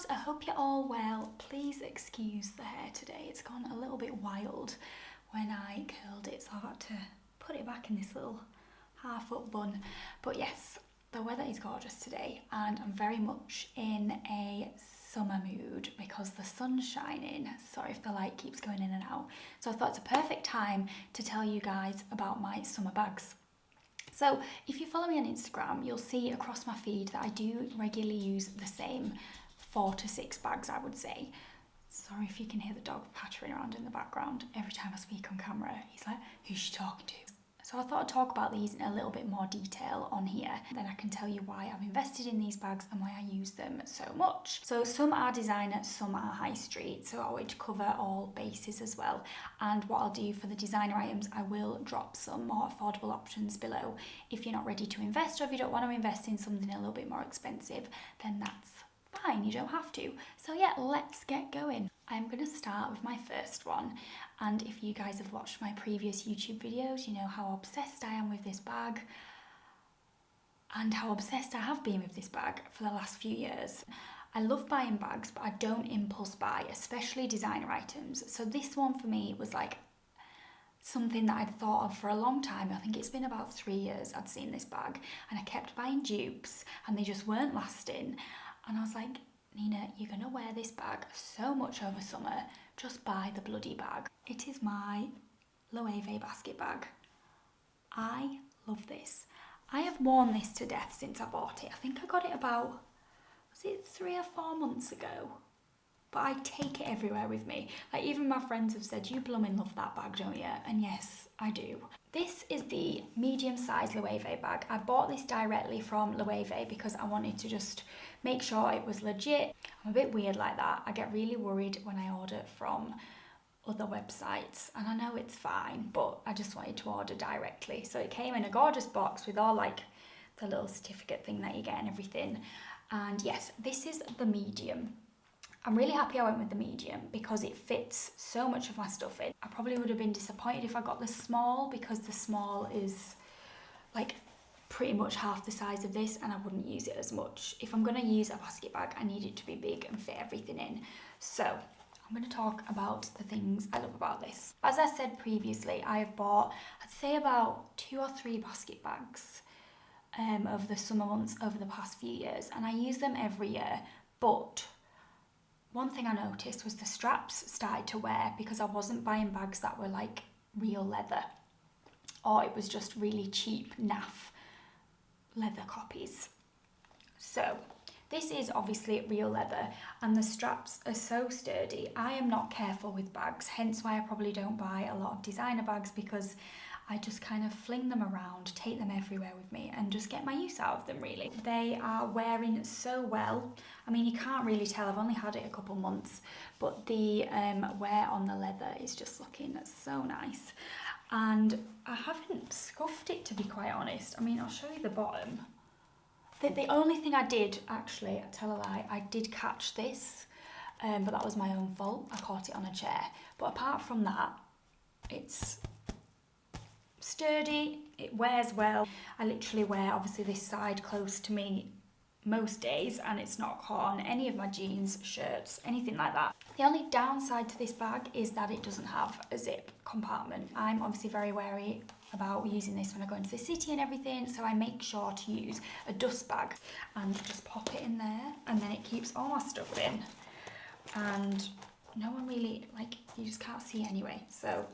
I hope you're all well. Please excuse the hair today. It's gone a little bit wild when I curled it, so I've had to put it back in this little half-up bun. But yes, the weather is gorgeous today and I'm very much in a summer mood because the sun's shining. Sorry if the light keeps going in and out. So I thought it's a perfect time to tell you guys about my summer bags. So if you follow me on Instagram, you'll see across my feed that I do regularly use the same 4 to 6 bags, I would say. Sorry if you can hear the dog pattering around in the background. Every time I speak on camera, he's like, who's she talking to? So I thought I'd talk about these in a little bit more detail on here. Then I can tell you why I've invested in these bags and why I use them so much. So some are designer, some are high street. So I wanted to cover all bases as well. And what I'll do for the designer items, I will drop some more affordable options below. If you're not ready to invest or if you don't want to invest in something a little bit more expensive, then that's fine, you don't have to. So yeah, let's get going. I'm going to start with my first one, and if you guys have watched my previous YouTube videos, you know how obsessed I am with this bag and how obsessed I have been with this bag for the last few years. I love buying bags, but I don't impulse buy, especially designer items. So this one for me was like something that I'd thought of for a long time. I think it's been about 3 years I'd seen this bag, and I kept buying dupes and they just weren't lasting. And I was like, Nina, you're going to wear this bag so much over summer, just buy the bloody bag. It is my Loewe basket bag. I love this. I have worn this to death since I bought it. I think I got it about, was it 3 or 4 months ago? But I take it everywhere with me. Like even my friends have said, you blooming love that bag, don't you? And yes, I do. This is the medium-sized Loewe bag. I bought this directly from Loewe because I wanted to just make sure it was legit. I'm a bit weird like that. I get really worried when I order from other websites, and I know it's fine, but I just wanted to order directly. So it came in a gorgeous box with all like the little certificate thing that you get and everything. And yes, this is the medium. I'm really happy I went with the medium because it fits so much of my stuff in. I probably would have been disappointed if I got the small because the small is like pretty much half the size of this and I wouldn't use it as much. If I'm going to use a basket bag, I need it to be big and fit everything in. So I'm going to talk about the things I love about this. As I said previously, I have bought, I'd say about 2 or 3 basket bags over the summer months over the past few years, and I use them every year. But one thing I noticed was the straps started to wear because I wasn't buying bags that were like real leather, or it was just really cheap naff leather copies. So this is obviously real leather and the straps are so sturdy. I am not careful with bags, hence why I probably don't buy a lot of designer bags, because I just kind of fling them around, take them everywhere with me and just get my use out of them really. They are wearing so well. I mean, you can't really tell, I've only had it a couple months, but the wear on the leather is just looking so nice. And I haven't scuffed it, to be quite honest. I mean, I'll show you the bottom. The only thing I did, actually, I tell a lie, I did catch this, but that was my own fault. I caught it on a chair. But apart from that, it's sturdy, it wears well. I literally wear obviously this side close to me most days and it's not caught on any of my jeans, shirts, anything like that. The only downside to this bag is that it doesn't have a zip compartment. I'm obviously very wary about using this when I go into the city and everything, so I make sure to use a dust bag and just pop it in there, and then it keeps all my stuff in and no one really, like, you just can't see anyway. So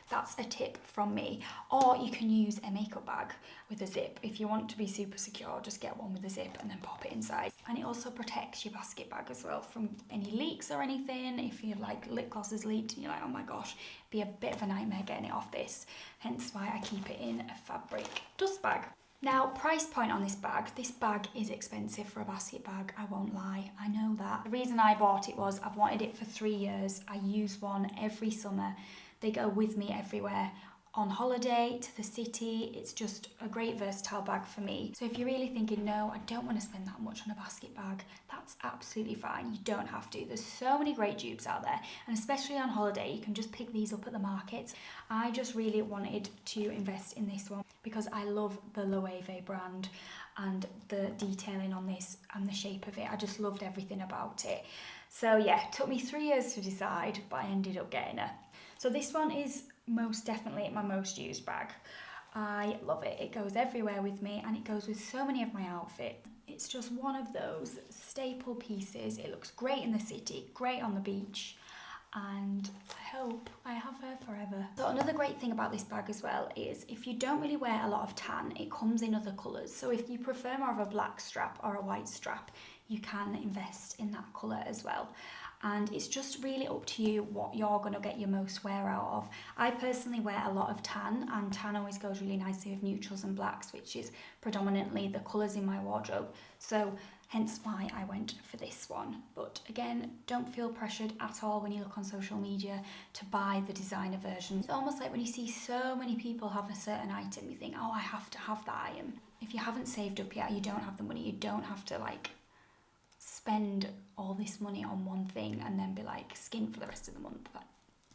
that's a tip from me. Or you can use a makeup bag with a zip. If you want to be super secure, just get one with a zip and then pop it inside. And it also protects your basket bag as well from any leaks or anything. If you like lip gloss has leaked and you're like, oh my gosh, be a bit of a nightmare getting it off this. Hence why I keep it in a fabric dust bag. Now, price point on this bag is expensive for a basket bag, I won't lie, I know that. The reason I bought it was I've wanted it for 3 years. I use one every summer. They go with me everywhere. On holiday, to the city, it's just a great versatile bag for me. So if you're really thinking, no, I don't want to spend that much on a basket bag, that's absolutely absolutely fine. You don't have to. There's so many great dupes out there, and especially on holiday, you can just pick these up at the markets. I just really wanted to invest in this one because I love the Loewe brand and the detailing on this and the shape of it. I just loved everything about it. So yeah, it took me 3 years to decide, but I ended up getting her. So this one is most definitely my most used bag. I love it. It goes everywhere with me, and it goes with so many of my outfits. It's just one of those staple pieces. It looks great in the city, great on the beach, and I hope I have her forever. So another great thing about this bag as well is if you don't really wear a lot of tan, it comes in other colours. So if you prefer more of a black strap or a white strap, you can invest in that colour as well. And it's just really up to you what you're going to get your most wear out of. I personally wear a lot of tan, and tan always goes really nicely with neutrals and blacks, which is predominantly the colours in my wardrobe. So hence why I went for this one. But again, don't feel pressured at all when you look on social media to buy the designer version. It's almost like when you see so many people have a certain item, you think, oh, I have to have that item. If you haven't saved up yet, you don't have the money, you don't have to like spend all this money on one thing and then be like skint for the rest of the month.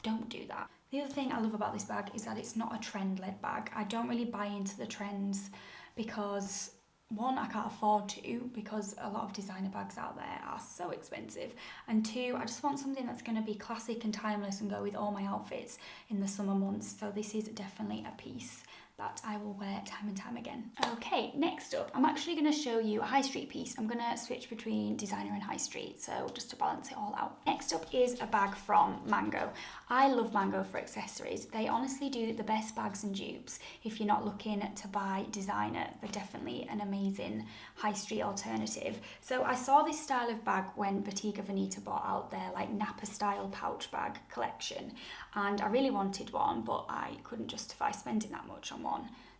Don't do that. The other thing I love about this bag is that it's not a trend-led bag. I don't really buy into the trends because one, I can't afford to because a lot of designer bags out there are so expensive, and two, I just want something that's going to be classic and timeless and go with all my outfits in the summer months. So this is definitely a piece that I will wear time and time again. Okay, next up, I'm actually going to show you a high street piece. I'm going to switch between designer and high street, so just to balance it all out. Next up is a bag from Mango. I love Mango for accessories. They honestly do the best bags and dupes. If you're not looking to buy designer, they're definitely an amazing high street alternative. So I saw this style of bag when Bottega Veneta bought out their like Napa style pouch bag collection, and I really wanted one, but I couldn't justify spending that much on one.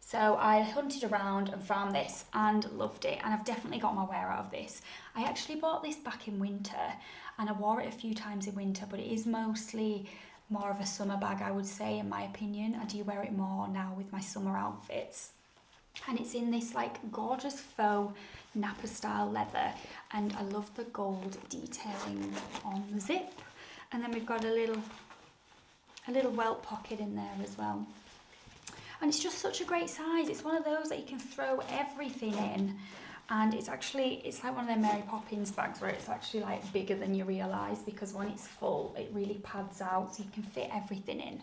So I hunted around and found this and loved it, and I've definitely got my wear out of this. I actually bought this back in winter and I wore it a few times in winter, but it is mostly more of a summer bag, I would say, in my opinion. I do wear it more now with my summer outfits. And it's in this like gorgeous faux Napa style leather, and I love the gold detailing on the zip. And then we've got a little welt pocket in there as well. And it's just such a great size. It's one of those that you can throw everything in, and it's like one of them Mary Poppins bags where it's actually like bigger than you realise, because when it's full it really pads out so you can fit everything in.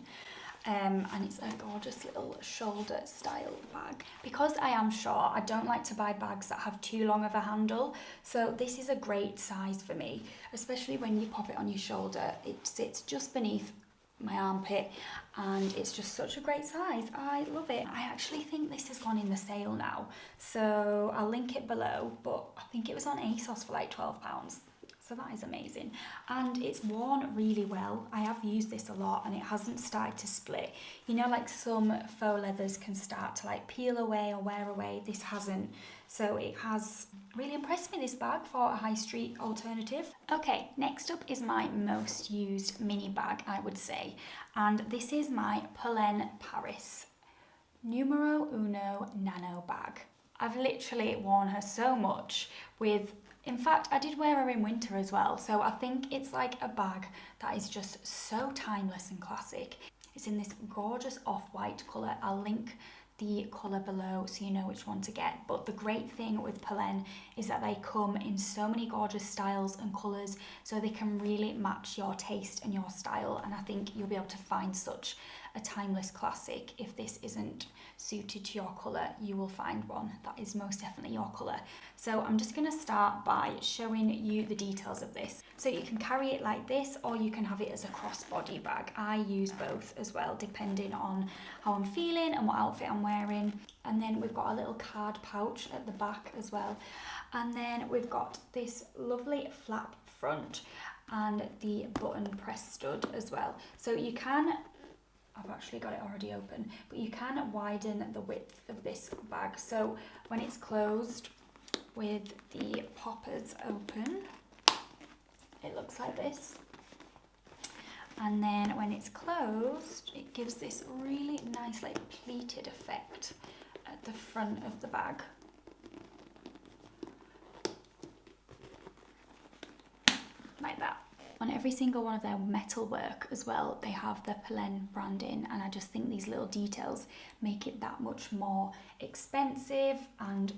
And it's a gorgeous little shoulder style bag. Because I am short, I don't like to buy bags that have too long of a handle, so this is a great size for me, especially when you pop it on your shoulder. It sits just beneath my armpit, and it's just such a great size. I love it. I actually think this has gone in the sale now, so I'll link it below, but I think it was on ASOS for like £12. So that is amazing, and it's worn really well. I have used this a lot and it hasn't started to split. You know, like some faux leathers can start to like peel away or wear away. This hasn't, so it has really impressed me, this bag, for a high street alternative. Okay, next up is my most used mini bag, I would say, and this is my Polène Paris numero uno nano bag. I've literally worn her so much in fact, I did wear her in winter as well, so I think it's like a bag that is just so timeless and classic. It's in this gorgeous off-white colour. I'll link the colour below so you know which one to get. But the great thing with Polène is that they come in so many gorgeous styles and colours, so they can really match your taste and your style, and I think you'll be able to find such a timeless classic. If this isn't suited to your colour, you will find one that is most definitely your colour. So I'm just going to start by showing you the details of this. So you can carry it like this, or you can have it as a crossbody bag. I use both as well, depending on how I'm feeling and what outfit I'm wearing. And then we've got a little card pouch at the back as well. And then we've got this lovely flap front and the button press stud as well. So you can, I've actually got it already open, but you can widen the width of this bag. So when it's closed with the poppers open, it looks like this. And then when it's closed, it gives this really nice like pleated effect at the front of the bag. like that. On every single one of their metalwork as well, they have the Polène branding, and I just think these little details make it that much more expensive and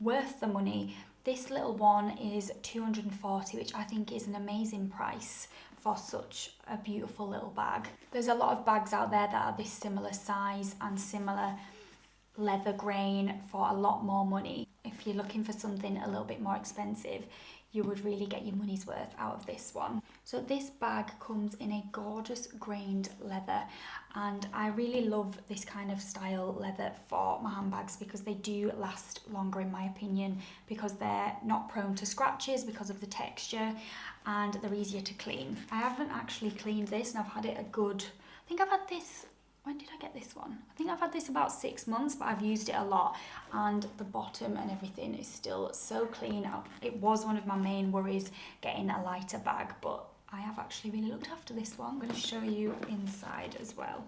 worth the money. This little one is $240, which I think is an amazing price for such a beautiful little bag. There's a lot of bags out there that are this similar size and similar leather grain for a lot more money. If you're looking for something a little bit more expensive, you would really get your money's worth out of this one. So this bag comes in a gorgeous grained leather, and I really love this kind of style leather for my handbags because they do last longer in my opinion, because they're not prone to scratches because of the texture, and they're easier to clean. I haven't actually cleaned this, and I've had it a good, I think I've had this, when did I get this one? I think I've had this about 6 months, but I've used it a lot, and the bottom and everything is still so clean. It was one of my main worries getting a lighter bag, but I have actually really looked after this one. I'm going to show you inside as well.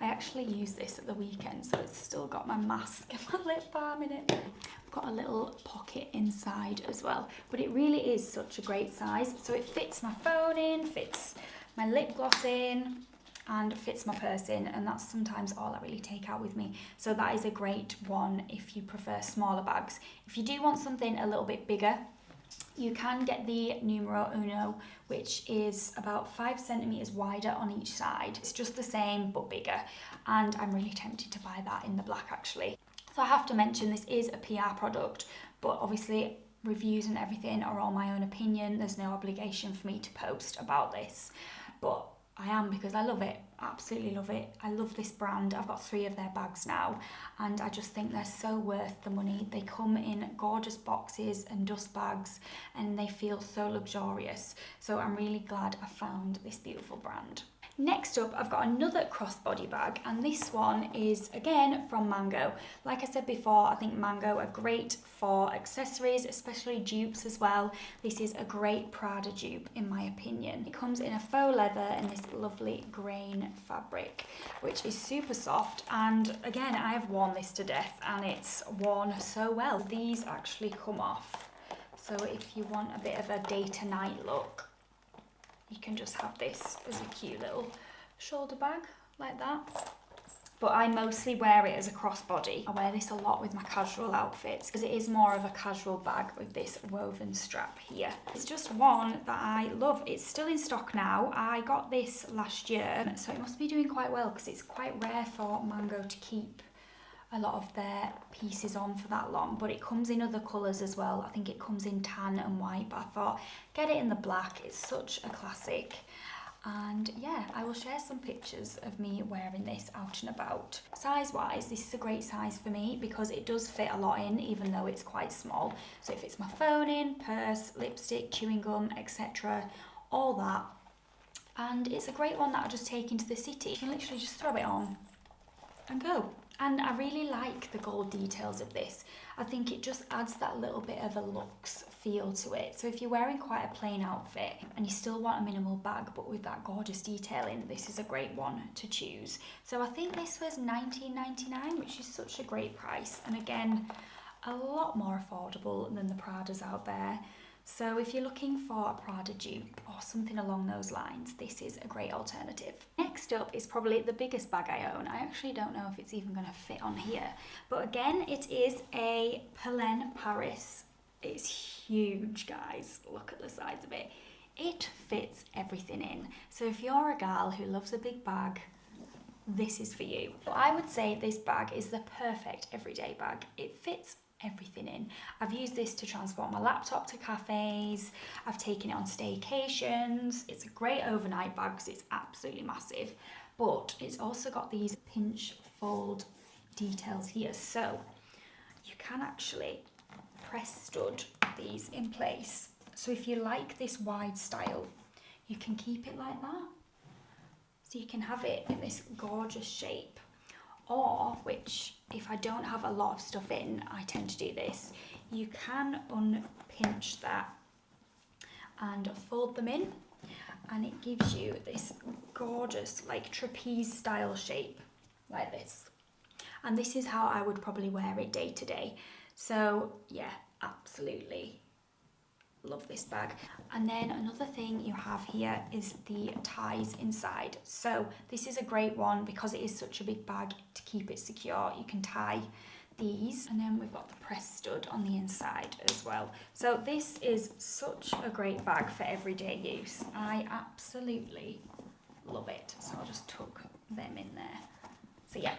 I actually used this at the weekend, so it's still got my mask and my lip balm in it. I've got a little pocket inside as well, but it really is such a great size. So it fits my phone in, fits my lip gloss in, and fits my purse in, and that's sometimes all I really take out with me. So that is a great one if you prefer smaller bags. If you do want something a little bit bigger, you can get the numero uno, which is about 5 centimeters wider on each side. It's just the same but bigger, and I'm really tempted to buy that in the black actually. So I have to mention this is a PR product, but obviously reviews and everything are all my own opinion. There's no obligation for me to post about this, but I am, because I love it, absolutely love it. I love this brand. I've got 3 of their bags now, and I just think they're so worth the money. They come in gorgeous boxes and dust bags, and they feel so luxurious. So I'm really glad I found this beautiful brand. Next up, I've got another crossbody bag, and this one is again from Mango. Like I said before, I think Mango are great for accessories, especially dupes as well. This is a great Prada dupe in my opinion. It comes in a faux leather and this lovely grain fabric, which is super soft, and again, I have worn this to death and it's worn so well. These actually come off, so if you want a bit of a day to night look, you can just have this as a cute little shoulder bag like that. But I mostly wear it as a crossbody. I wear this a lot with my casual outfits because it is more of a casual bag with this woven strap here. It's just one that I love. It's still in stock now. I got this last year, so it must be doing quite well because it's quite rare for Mango to keep a lot of their pieces on for that long, but it comes in other colours as well. I think it comes in tan and white, but I thought get it in the black. It's such a classic, and yeah, I will share some pictures of me wearing this out and about. Size wise, this is a great size for me because it does fit a lot in, even though it's quite small. So it fits my phone in, purse, lipstick, chewing gum, etc, all that, and it's a great one that I just take into the city. You can literally just throw it on and go. And I really like the gold details of this. I think it just adds that little bit of a luxe feel to it. So if you're wearing quite a plain outfit and you still want a minimal bag but with that gorgeous detailing, this is a great one to choose. So I think this was $19.99, which is such a great price. And again, a lot more affordable than the Pradas out there. So if you're looking for a Prada dupe or something along those lines, this is a great alternative. Next up is probably the biggest bag I own. I actually don't know if it's even going to fit on here. But again, it is a Polène Paris. It's huge, guys. Look at the size of it. It fits everything in. So if you're a gal who loves a big bag, this is for you. I would say this bag is the perfect everyday bag. It fits everything in. I've used this to transport my laptop to cafes. I've taken it on staycations. It's a great overnight bag because it's absolutely massive, but it's also got these pinch fold details here, so you can actually press stud these in place. So if you like this wide style, you can keep it like that. So you can have it in this gorgeous shape. Or, which if I don't have a lot of stuff in, I tend to do this, you can unpinch that and fold them in, and it gives you this gorgeous like trapeze style shape like this. And this is how I would probably wear it day to day. So yeah, absolutely Love this bag. And then another thing you have here is the ties inside. So this is a great one because it is such a big bag. To keep it secure, you can tie these, and then we've got the press stud on the inside as well. So this is such a great bag for everyday use. I absolutely love it. So I'll just tuck them in there. So yeah,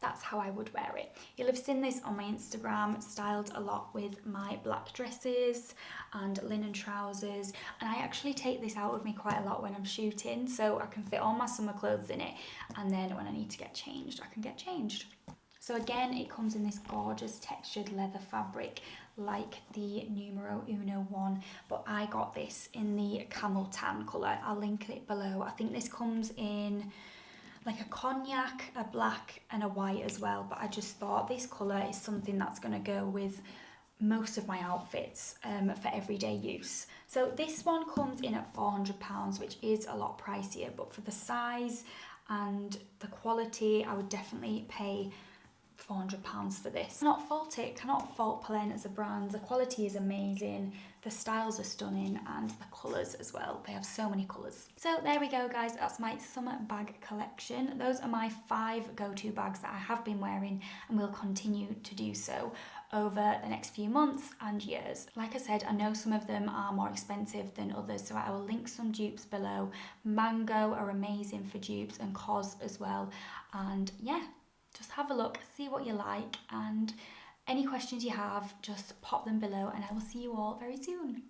that's how I would wear it. You'll have seen this on my Instagram, styled a lot with my black dresses and linen trousers. And I actually take this out with me quite a lot when I'm shooting, so I can fit all my summer clothes in it. And then when I need to get changed, I can get changed. So again, it comes in this gorgeous textured leather fabric like the numero uno one, but I got this in the camel tan colour. I'll link it below. I think this comes in like a cognac, a black and a white as well, but I just thought this colour is something that's going to go with most of my outfits for everyday use. So this one comes in at £400, which is a lot pricier, but for the size and the quality, I would definitely pay £400 for this. Cannot fault it, cannot fault Polène as a brand. The quality is amazing, the styles are stunning, and the colours as well. They have so many colours. So there we go, guys. That's my summer bag collection. Those are my 5 go-to bags that I have been wearing and will continue to do so over the next few months and years. Like I said, I know some of them are more expensive than others, so I will link some dupes below. Mango are amazing for dupes, and COS as well. And yeah, just have a look, see what you like, and any questions you have, just pop them below, and I will see you all very soon.